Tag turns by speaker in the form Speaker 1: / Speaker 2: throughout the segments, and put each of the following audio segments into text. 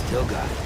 Speaker 1: Still got it.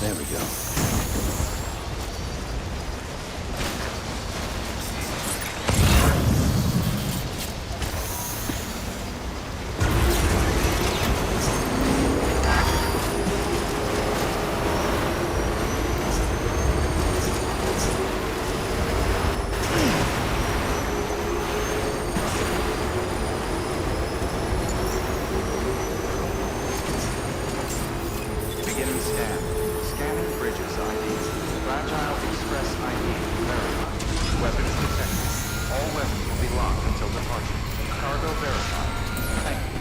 Speaker 1: There we go.
Speaker 2: Beginning scan. Scanning bridges ID. Fragile Express ID verified. Weapons detected. All weapons will be locked until departure. Cargo verified. Thank you.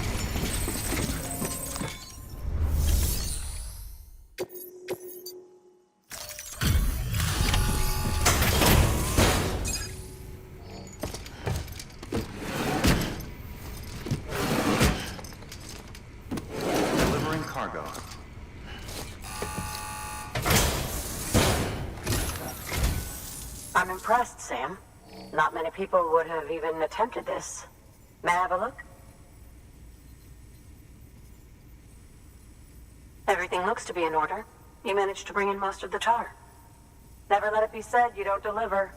Speaker 2: Delivering cargo.
Speaker 3: I'm impressed, Sam. Not many people would have even attempted this. May I have a look? Everything looks to be in order. You managed to bring in most of the tar. Never let it be said you don't deliver.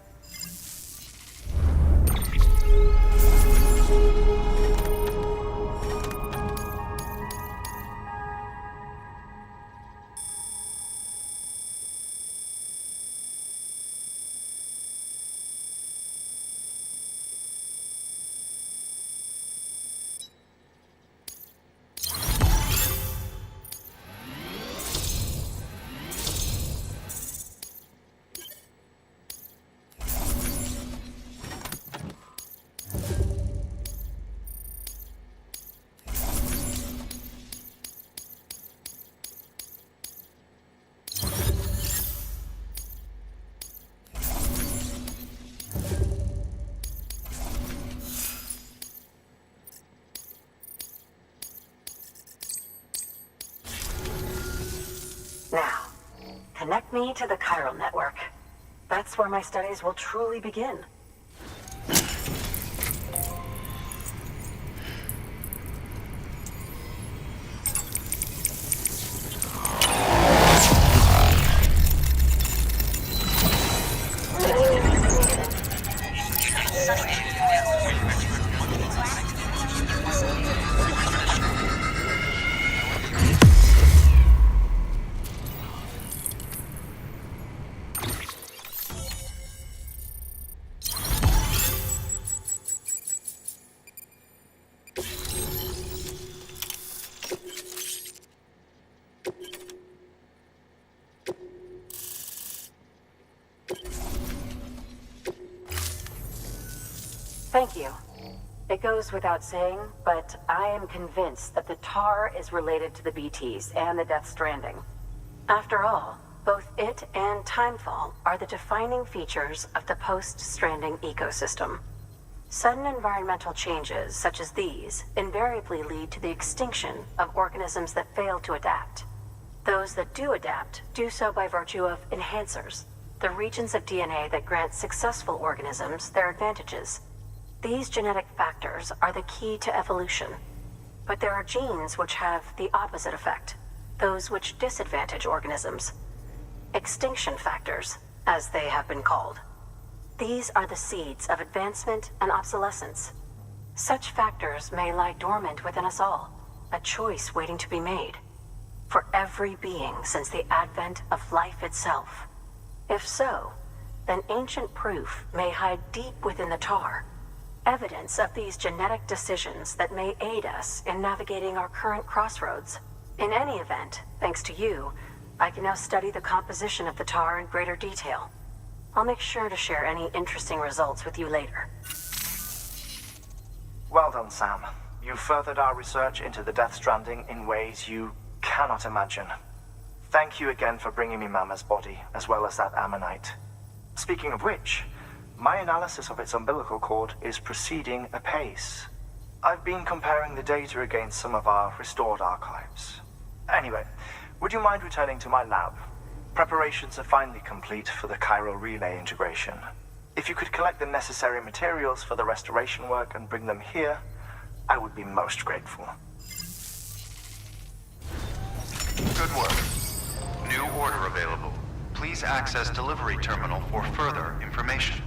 Speaker 3: Now, connect me to the Chiral network. That's where my studies will truly begin. Thank you. It goes without saying, but I am convinced that the tar is related to the BTs and the Death Stranding. After all, both it and Timefall are the defining features of the post-Stranding ecosystem. Sudden environmental changes such as these invariably lead to the extinction of organisms that fail to adapt. Those that do adapt do so by virtue of enhancers, the regions of DNA that grant successful organisms their advantages. These genetic factors are the key to evolution. But there are genes which have the opposite effect, those which disadvantage organisms. Extinction factors, as they have been called. These are the seeds of advancement and obsolescence. Such factors may lie dormant within us all, a choice waiting to be made. For every being since the advent of life itself. If so, then ancient proof may hide deep within the tar. Evidence of these genetic decisions that may aid us in navigating our current crossroads. In any event, thanks to you, I can now study the composition of the tar in greater detail. I'll make sure to share any interesting results with you later.
Speaker 1: Well done, Sam. You furthered our research into the Death Stranding in ways you cannot imagine. Thank you again for bringing me Mama's body, as well as that Ammonite. Speaking of which, my analysis of its umbilical cord is proceeding apace. I've been comparing the data against some of our restored archives. Anyway, would you mind returning to my lab? Preparations are finally complete for the Chiral relay integration. If you could collect the necessary materials for the restoration work and bring them here, I would be most grateful.
Speaker 2: Good work. New order available. Please access delivery terminal for further information.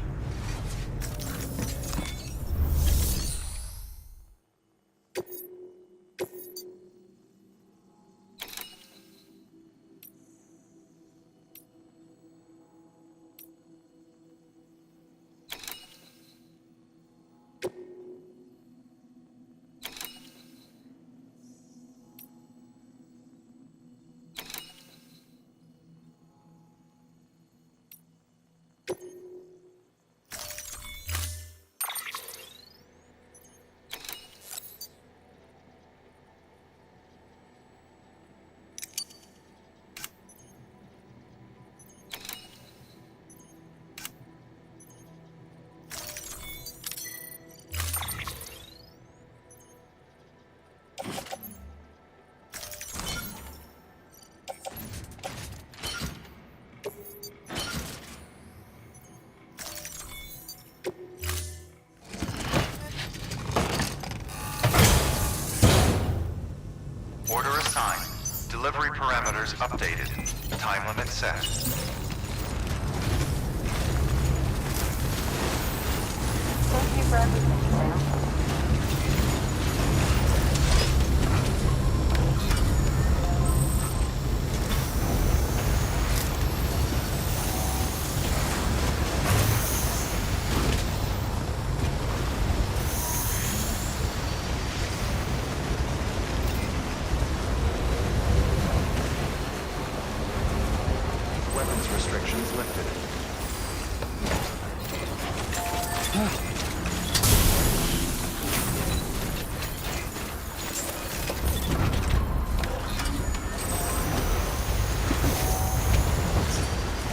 Speaker 2: Order assigned. Delivery parameters updated. Time limit set.
Speaker 3: Thank you for everything, Sam.
Speaker 2: Weapons restrictions lifted.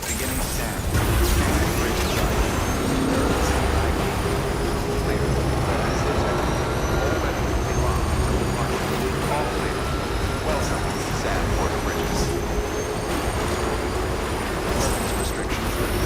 Speaker 2: Beginning scan. Scanning bridge site. Clear. Weapons detected. All weapons will be locked until departure. All clear. Welcome, Sam Porter Bridges. Weapons restrictions lifted.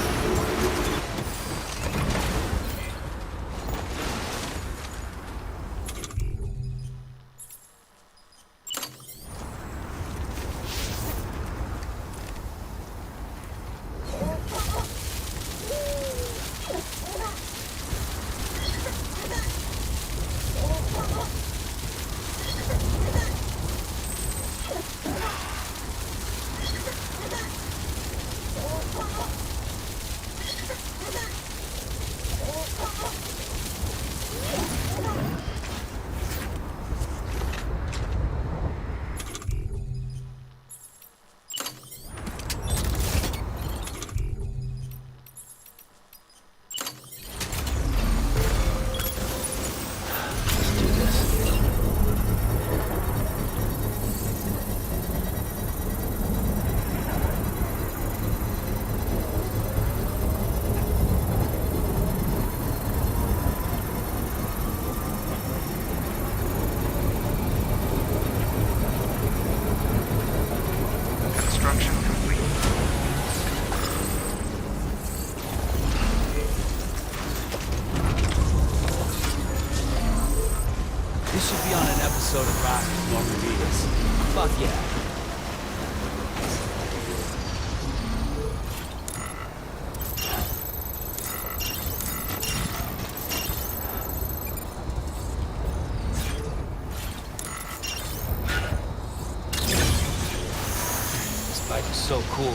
Speaker 4: cool.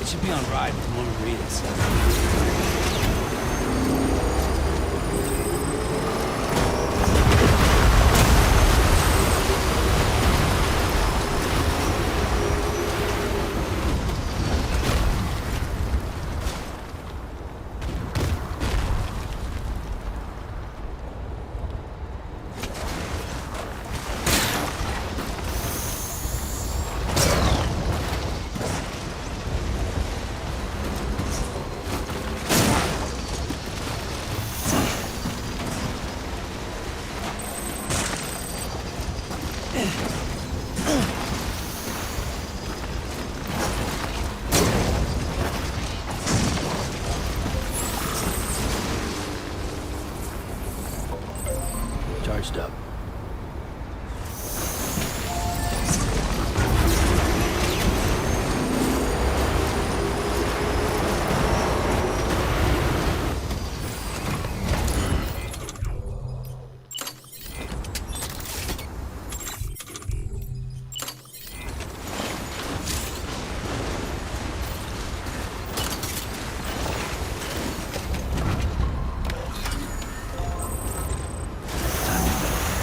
Speaker 4: It should be on Ride if you want to read it. Charged up.
Speaker 5: Time to go.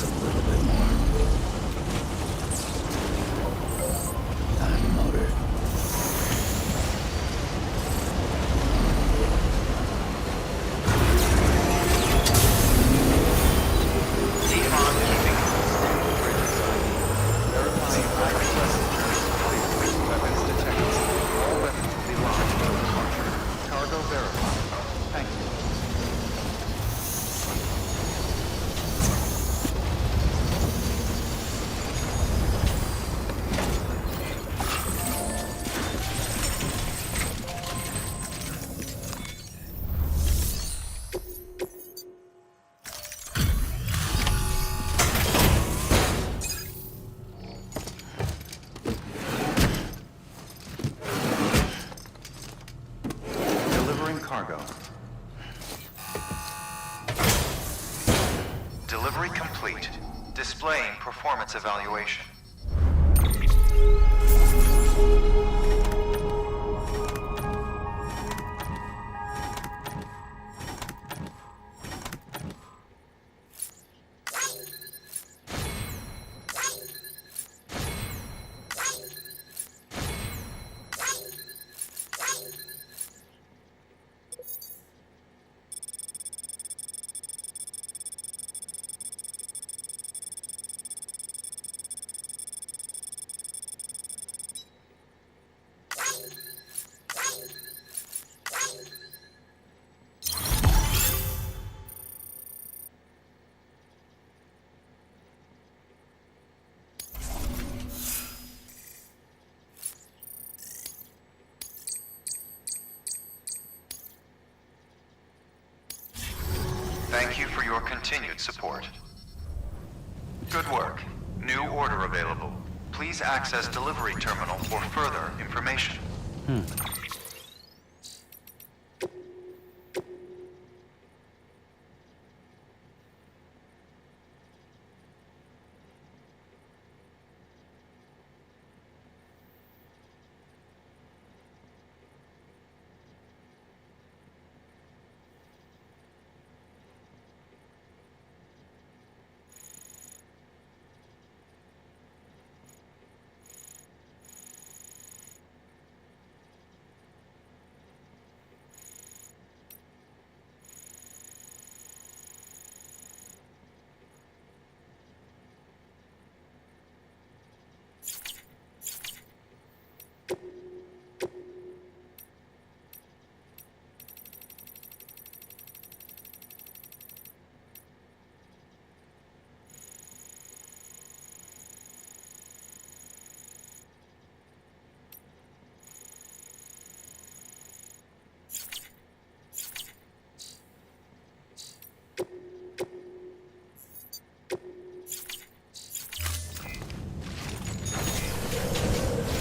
Speaker 4: a little bit more. Time motor.
Speaker 2: Weapons detected. All weapons will be launched until departure. Cargo verified. Thank you. Delivering cargo. Delivery complete. Displaying performance evaluation. Thank you for your continued support. Good work. New order available. Please access delivery terminal for further information.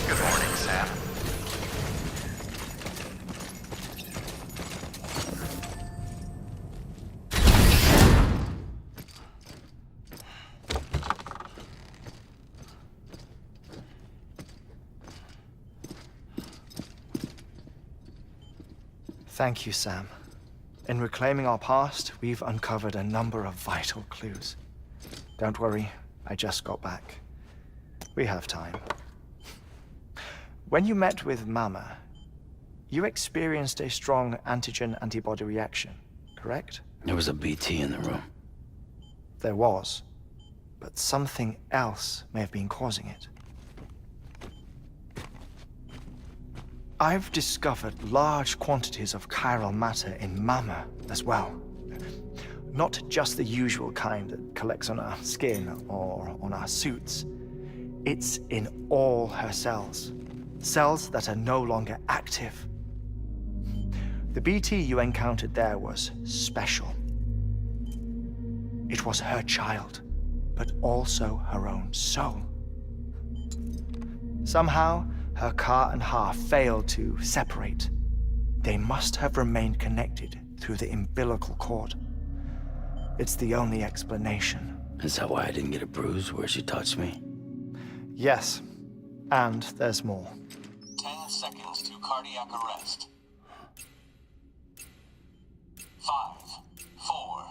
Speaker 2: Good morning, Sam.
Speaker 1: Thank you, Sam. In reclaiming our past, we've uncovered a number of vital clues. Don't worry, I just got back. We have time. When you met with Mama, you experienced a strong antigen-antibody reaction, correct?
Speaker 4: There was a BT in the room.
Speaker 1: There was, but something else may have been causing it. I've discovered large quantities of chiral matter in Mama as well. Not just the usual kind that collects on our skin or on our suits. It's in all her cells. Cells that are no longer active. The BT you encountered there was special. It was her child, but also her own soul. Somehow, her car and half failed to separate. They must have remained connected through the umbilical cord. It's the only explanation.
Speaker 4: Is that why I didn't get a bruise where she touched me?
Speaker 1: Yes, and there's more.
Speaker 5: 10 seconds to cardiac arrest. 5, 4,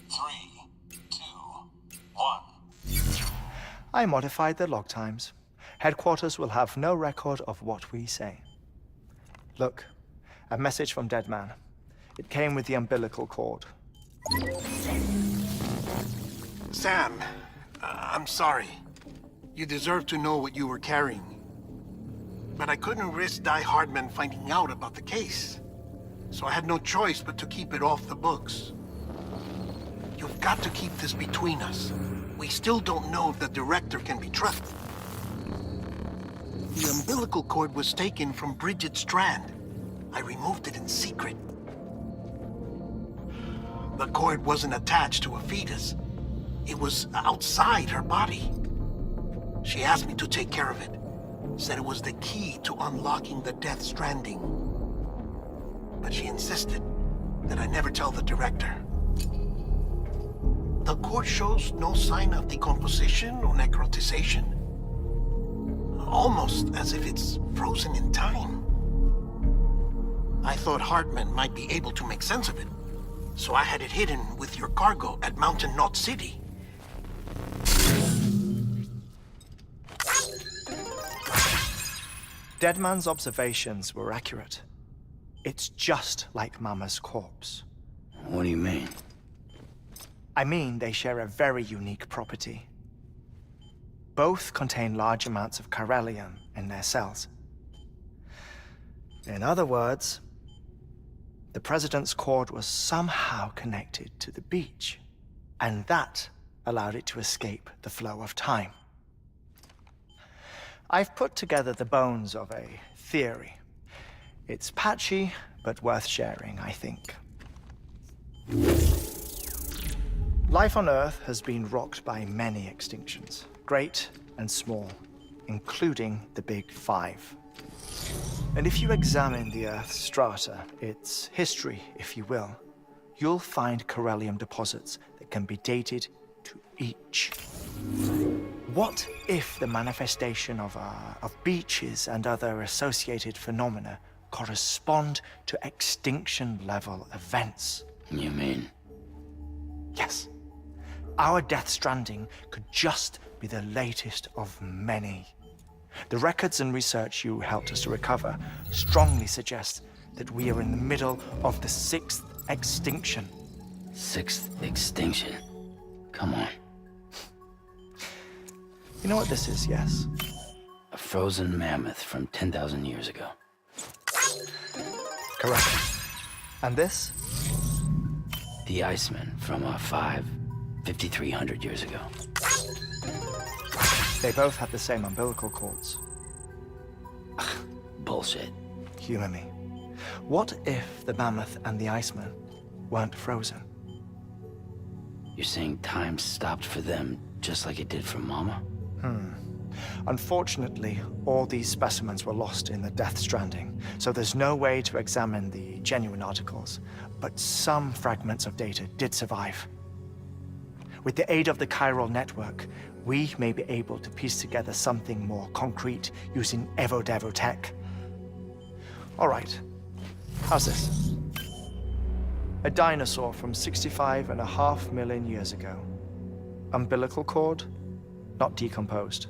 Speaker 5: 3, 2, 1.
Speaker 1: I modified the log times. Headquarters will have no record of what we say. Look, a message from Dead Man. It came with the umbilical cord.
Speaker 6: Sam, I'm sorry. You deserve to know what you were carrying. But I couldn't risk Heartman finding out about the case. So I had no choice but to keep it off the books. You've got to keep this between us. We still don't know if the director can be trusted. The umbilical cord was taken from Bridget Strand. I removed it in secret. The cord wasn't attached to a fetus. It was outside her body. She asked me to take care of it. Said it was the key to unlocking the Death Stranding. But she insisted that I never tell the director. The cord shows no sign of decomposition or necrotization. Almost as if it's frozen in time. I thought Heartman might be able to make sense of it, so I had it hidden with your cargo at Mountain Knot City.
Speaker 1: Deadman's observations were accurate. It's just like Mama's corpse.
Speaker 4: What do you mean?
Speaker 1: I mean, they share a very unique property. Both contain large amounts of chiralium in their cells. In other words, the President's cord was somehow connected to the beach, and that allowed it to escape the flow of time. I've put together the bones of a theory. It's patchy, but worth sharing, I think. Life on Earth has been rocked by many extinctions, great and small, including the Big Five. And if you examine the Earth's strata, its history, if you will, you'll find chiralium deposits that can be dated to each. What if the manifestation of beaches and other associated phenomena correspond to extinction-level events?
Speaker 4: You mean?
Speaker 1: Yes. Our Death Stranding could just be the latest of many. The records and research you helped us to recover strongly suggest that we are in the middle of the 6th extinction.
Speaker 4: 6th extinction? Come on.
Speaker 1: You know what this is, yes?
Speaker 4: A frozen mammoth from 10,000 years ago.
Speaker 1: Correct. And this?
Speaker 4: The Iceman from 5,300 years ago.
Speaker 1: They both have the same umbilical cords.
Speaker 4: Bullshit.
Speaker 1: Humor me. What if the mammoth and the Iceman weren't frozen?
Speaker 4: You're saying time stopped for them just like it did for Mama?
Speaker 1: Unfortunately, all these specimens were lost in the Death Stranding, so there's no way to examine the genuine articles, but some fragments of data did survive. With the aid of the Chiral network, we may be able to piece together something more concrete using Evo-devo tech. All right, how's this? A dinosaur from 65.5 million years ago. Umbilical cord, not decomposed.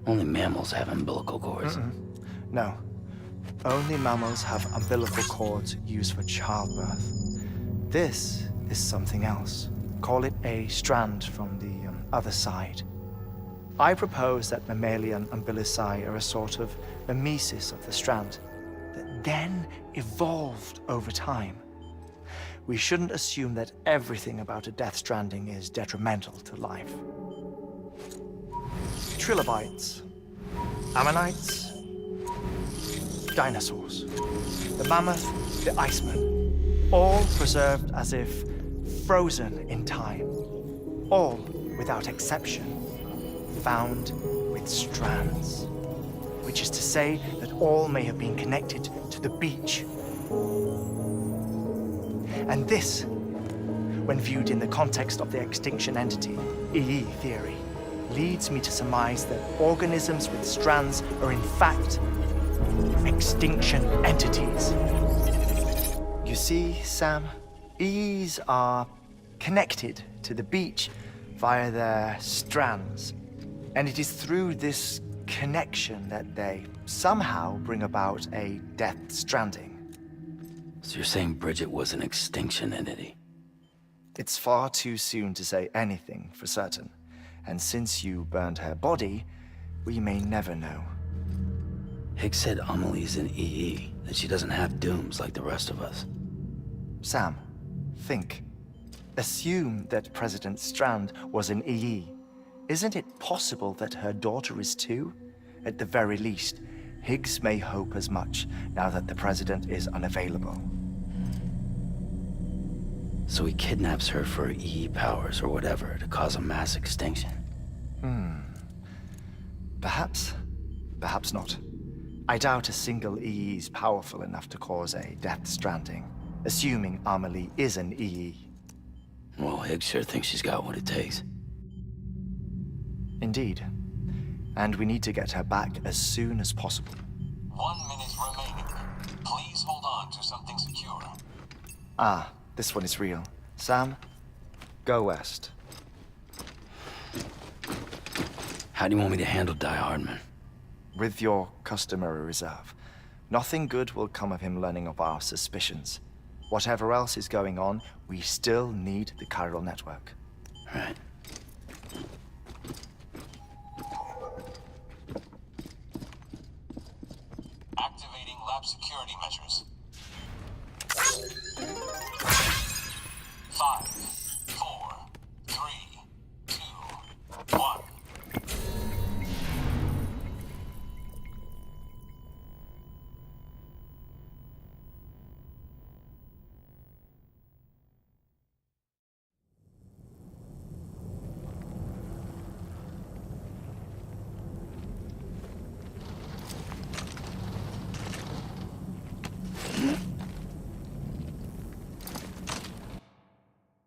Speaker 4: Only mammals have umbilical cords.
Speaker 1: No. Only mammals have umbilical cords used for childbirth. This is something else. Call it a strand from the other side. I propose that mammalian umbilici are a sort of mimesis of the strand that then evolved over time. We shouldn't assume that everything about a Death Stranding is detrimental to life. Trilobites, ammonites, dinosaurs, the mammoth, the Iceman, all preserved as if frozen in time, all, without exception, found with strands, which is to say that all may have been connected to the beach. And this, when viewed in the context of the extinction entity, EE theory, leads me to surmise that organisms with strands are in fact extinction entities. You see, Sam, EEs are connected to the beach via their strands. And it is through this connection that they somehow bring about a death stranding.
Speaker 4: So you're saying Bridget was an Extinction entity?
Speaker 1: It's far too soon to say anything for certain. And since you burned her body, we may never know.
Speaker 4: Higgs said Amelie's an EE, that she doesn't have dooms like the rest of us.
Speaker 1: Sam, think. Assume that President Strand was an EE. Isn't it possible that her daughter is too? At the very least, Higgs may hope as much now that the President is unavailable.
Speaker 4: So he kidnaps her for EE powers or whatever to cause a mass extinction?
Speaker 1: Perhaps. Perhaps not. I doubt a single EE is powerful enough to cause a death stranding, assuming Amelie is an EE.
Speaker 4: Well, Higgs sure thinks she's got what it takes.
Speaker 1: Indeed. And we need to get her back as soon as possible.
Speaker 5: 1 minute remaining. Please hold on to something secure.
Speaker 1: Ah, this one is real. Sam, go west.
Speaker 4: How do you want me to handle Heartman?
Speaker 1: With your customary reserve. Nothing good will come of him learning of our suspicions. Whatever else is going on, we still need the chiral network.
Speaker 4: Right.